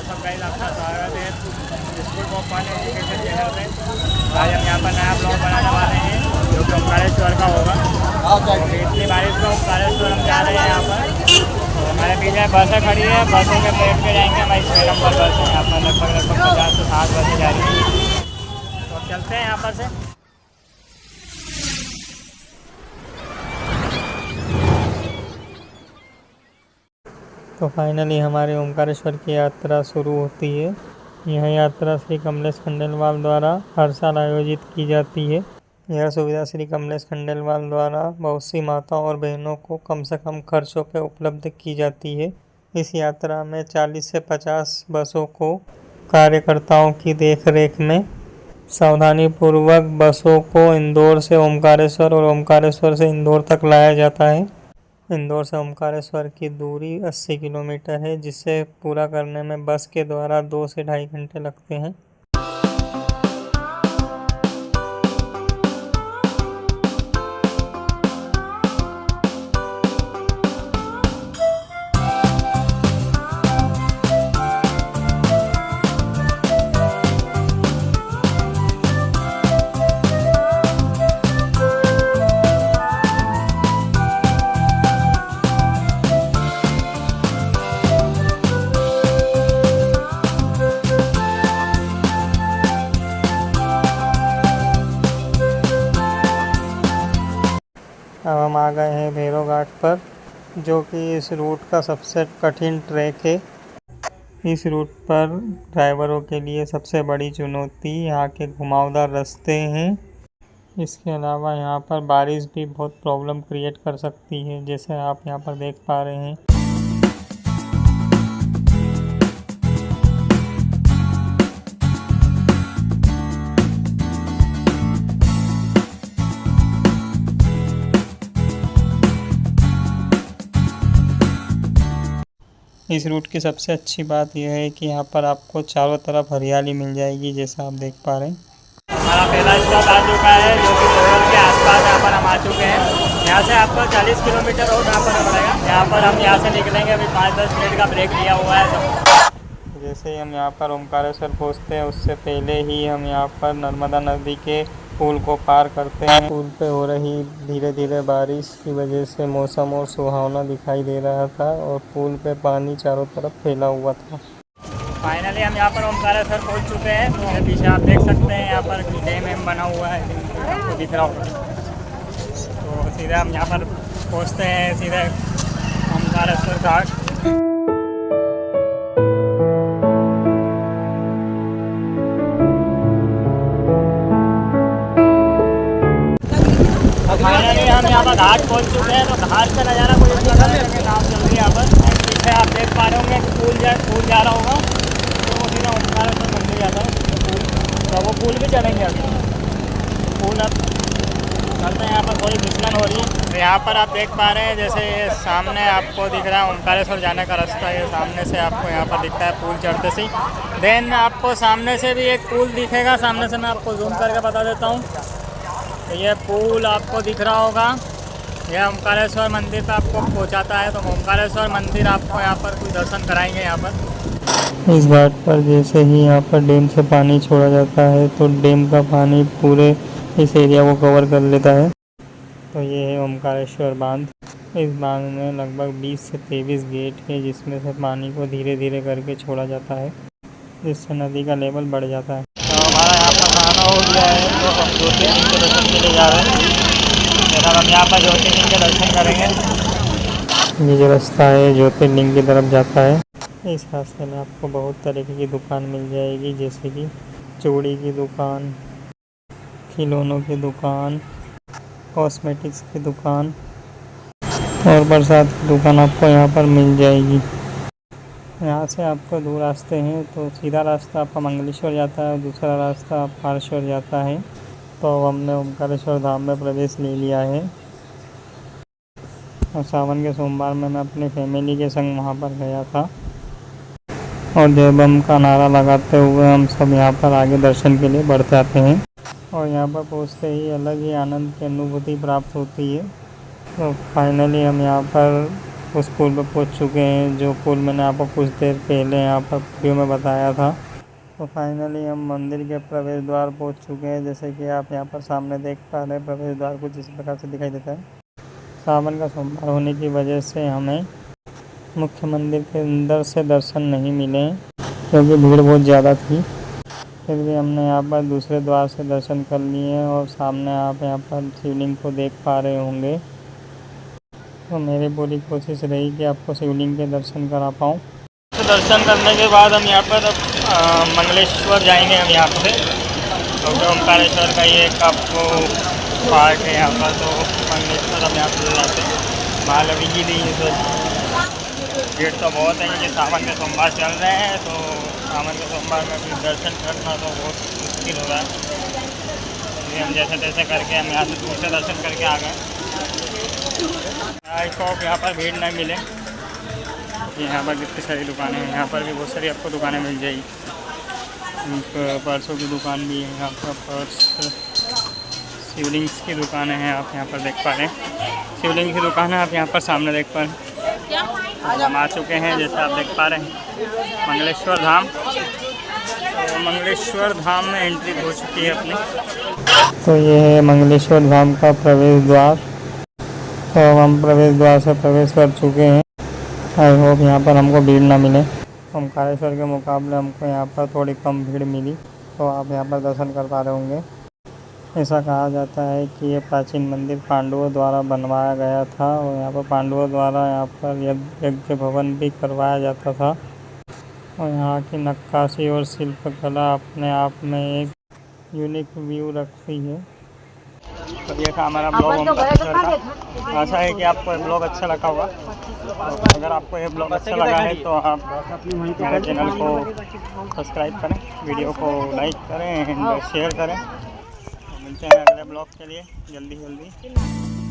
WhatsApp guys, आपका स्वागत है school of fun education channel में। आज हम यहाँ पर नया ब्लॉग बनाने वाले हैं जो कि ओमकारेश्वर का होगा। तो इतनी बारिश में ओमकारेश्वर हम जा रहे हैं यहाँ पर। तो हमारे पीछे बसें खड़ी है, बसों के बैठ के जाएंगे। हमारी 6 नंबर बस है यहाँ पर, लगभग 50 से 60 बसें जा रही हैं। तो चलते हैं यहाँ पर से। तो फाइनली हमारी ओमकारेश्वर की यात्रा शुरू होती है। यह यात्रा श्री कमलेश खंडेलवाल द्वारा हर साल आयोजित की जाती है। यह सुविधा श्री कमलेश खंडेलवाल द्वारा बहुत सी माताओं और बहनों को कम से कम खर्चों पे उपलब्ध की जाती है। इस यात्रा में 40 से 50 बसों को कार्यकर्ताओं की देखरेख में सावधानीपूर्वक बसों को इंदौर से ओमकारेश्वर और ओमकारेश्वर से इंदौर तक लाया जाता है। इंदौर से ओमकारेश्वर की दूरी 80 किलोमीटर है, जिसे पूरा करने में बस के द्वारा 2 से ढाई घंटे लगते हैं। अब हम आ गए हैं भैरव घाट पर, जो कि इस रूट का सबसे कठिन ट्रैक है। इस रूट पर ड्राइवरों के लिए सबसे बड़ी चुनौती यहाँ के घुमावदार रास्ते हैं। इसके अलावा यहाँ पर बारिश भी बहुत प्रॉब्लम क्रिएट कर सकती है, जैसे आप यहाँ पर देख पा रहे हैं। इस रूट की सबसे अच्छी बात यह है कि यहाँ पर आपको चारों तरफ हरियाली मिल जाएगी, जैसा आप देख पा रहे हैं। हमारा पहला स्टॉप आ चुका है, जो कि कोयल के आसपास यहाँ पर हम आ चुके हैं। यहाँ से आपको 40 किलोमीटर रोड यहाँ पर पड़ेगा। यहाँ पर हम यहाँ से निकलेंगे, अभी 5-10 मिनट का ब्रेक लिया हुआ है सब। जैसे ही हम यहाँ पर ओमकारेश्वर पहुँचते हैं, उससे पहले ही हम यहाँ पर नर्मदा नदी के पुल को पार करते हैं। पुल पे हो रही धीरे धीरे बारिश की वजह से मौसम और सुहावना दिखाई दे रहा था और पुल पे पानी चारों तरफ फैला हुआ था। फाइनली हम यहाँ पर ओमकारेश्वर पहुँच चुके हैं। तो पीछे आप देख सकते हैं यहाँ पर डैम बना हुआ है, आपको दिख रहा होगा। तो सीधे हम यहाँ पर पहुँचते हैं, सीधे ओमकारेश्वर घाट। फाइनली हम यहाँ पर घाट पहुँच चुके हैं। तो घाट का नज़ारा कुछ अच्छा था, लेकिन आप चल रही है यहाँ पर। पीछे आप देख पा रहे होंगे कि पुल जा रहा होगा, तो वो सीधा ओमकारेश्वर मंदिर जाता है। तो वो पुल भी चलेंगे अभी। पुल अब चलते हैं, यहाँ पर थोड़ी फिसलन हो रही है। तो यहाँ पर आप देख पा रहे हैं, जैसे ये सामने आपको दिख रहा है ओमकारेश्वर जाने का रास्ता। ये सामने से आपको यहाँ पर दिखता है पुल चढ़ते से। देन आपको सामने से भी एक पुल दिखेगा, सामने से मैं आपको जूम करके बता देता हूँ। तो ये पुल आपको दिख रहा होगा, यह ओमकारेश्वर मंदिर पे आपको पहुंचाता है। तो ओमकारेश्वर मंदिर आपको यहाँ पर कुछ दर्शन कराएंगे। यहाँ पर इस घाट पर जैसे ही यहाँ पर डैम से पानी छोड़ा जाता है, तो डैम का पानी पूरे इस एरिया को कवर कर लेता है। तो ये है ओमकारेश्वर बांध। इस बांध में लगभग 20 से 23 गेट है, जिसमें से पानी को धीरे धीरे करके छोड़ा जाता है, जिससे नदी का लेवल बढ़ जाता है। तो हमारा यहाँ पर खाना हो गया है, तो हम ज्योतिर्लिंग के दर्शन के लिए जा रहे हैं। जब हम यहाँ पर ज्योतिर्लिंग के दर्शन करेंगे। ये जो रास्ता है ज्योतिर्लिंग की तरफ जाता है। इस रास्ते में आपको बहुत तरीके की दुकान मिल जाएगी, जैसे कि चूड़ी की दुकान, खिलौनों की दुकान, कॉस्मेटिक्स की दुकान और बरसात की दुकान आपको यहाँ पर मिल जाएगी। यहाँ से आपको 2 रास्ते हैं। तो सीधा रास्ता आपका मंगलेश्वर जाता है, दूसरा रास्ता पार्श्वर जाता है। तो हमने ओमकारेश्वर धाम में प्रवेश ले लिया है। और सावन के सोमवार में मैं अपनी फैमिली के संग वहाँ पर गया था, और जय बम का नारा लगाते हुए हम सब यहाँ पर आगे दर्शन के लिए बढ़ते आते हैं। और यहाँ पर पहुँचते ही अलग ही आनंद की अनुभूति प्राप्त होती है। तो फाइनली हम यहाँ पर उस पुल पर पहुंच चुके हैं, जो पुल मैंने आपको कुछ देर पहले यहाँ पर वीडियो में बताया था। तो फाइनली हम मंदिर के प्रवेश द्वार पहुंच चुके हैं। जैसे कि आप यहाँ पर सामने देख पा रहे हैं, प्रवेश द्वार कुछ इस प्रकार से दिखाई देता है। सावन का सोमवार होने की वजह से हमें मुख्य मंदिर के अंदर से दर्शन नहीं मिले, क्योंकि भीड़ बहुत ज़्यादा थी। फिर भी हमने यहाँ पर दूसरे द्वार से दर्शन कर लिए और सामने आप यहाँ पर शिवलिंग को देख पा रहे होंगे। तो मेरी पूरी कोशिश रही कि आपको शिवलिंग के दर्शन करा पाऊँ। तो दर्शन करने के बाद हम यहाँ पर मंगलेश्वर जाएंगे हम यहाँ पर, क्योंकि ओंकारेश्वर का ये एक आपको पार्ट है यहाँ पर। तो मंगलेश्वर हम यहाँ पर जाते हैं। महालवी जी दी भीड़ तो बहुत है, क्योंकि सावन के सोमवार चल रहे हैं। तो सावन के सोमवार में भी दर्शन करना तो बहुत मुश्किल हो रहा है। इसलिए हम जैसे तैसे करके हम यहाँ से दूसरे दर्शन करके आ गए। आई होप यहाँ पर भीड़ नहीं मिले। यहाँ पर कितनी सारी दुकानें हैं, यहाँ पर भी बहुत सारी आपको दुकानें मिल जाएगी। पर्सों की दुकान भी है यहाँ पर, पर्स शिवलिंग्स की दुकानें हैं, आप यहाँ पर देख पा रहे हैं। शिवलिंग की दुकान है आप यहाँ पर सामने देख पा रहे हैं। हम आ चुके हैं, जैसे आप देख पा रहे हैं, मंगलेश्वर धाम। तो मंगलेश्वर धाम में एंट्री हो चुकी है अपनी। तो ये है मंगलेश्वर धाम का प्रवेश द्वार। तो हम प्रवेश द्वार से प्रवेश कर चुके हैं। आई होप यहाँ पर हमको भीड़ ना मिले। ओंकारेश्वर के मुकाबले हमको यहाँ पर थोड़ी कम भीड़ मिली। तो आप यहाँ पर दर्शन कर पा रहे होंगे। ऐसा कहा जाता है कि ये प्राचीन मंदिर पांडवों द्वारा बनवाया गया था, और यहाँ पर पांडवों द्वारा यहाँ पर यज्ञ भवन भी करवाया जाता था। और यहाँ की नक्काशी और शिल्पकला अपने आप में एक यूनिक व्यू रखती है। तो ये था हमारा ब्लॉग ओंकारेश्वर का। आशा है कि आपको ये ब्लॉग अच्छा लगा होगा। तो अगर आपको ये ब्लॉग अच्छा लगा है तो आप मेरे चैनल को सब्सक्राइब करें, वीडियो को लाइक करें एंड शेयर करें। मिलते हैं अगले ब्लॉग के लिए जल्दी।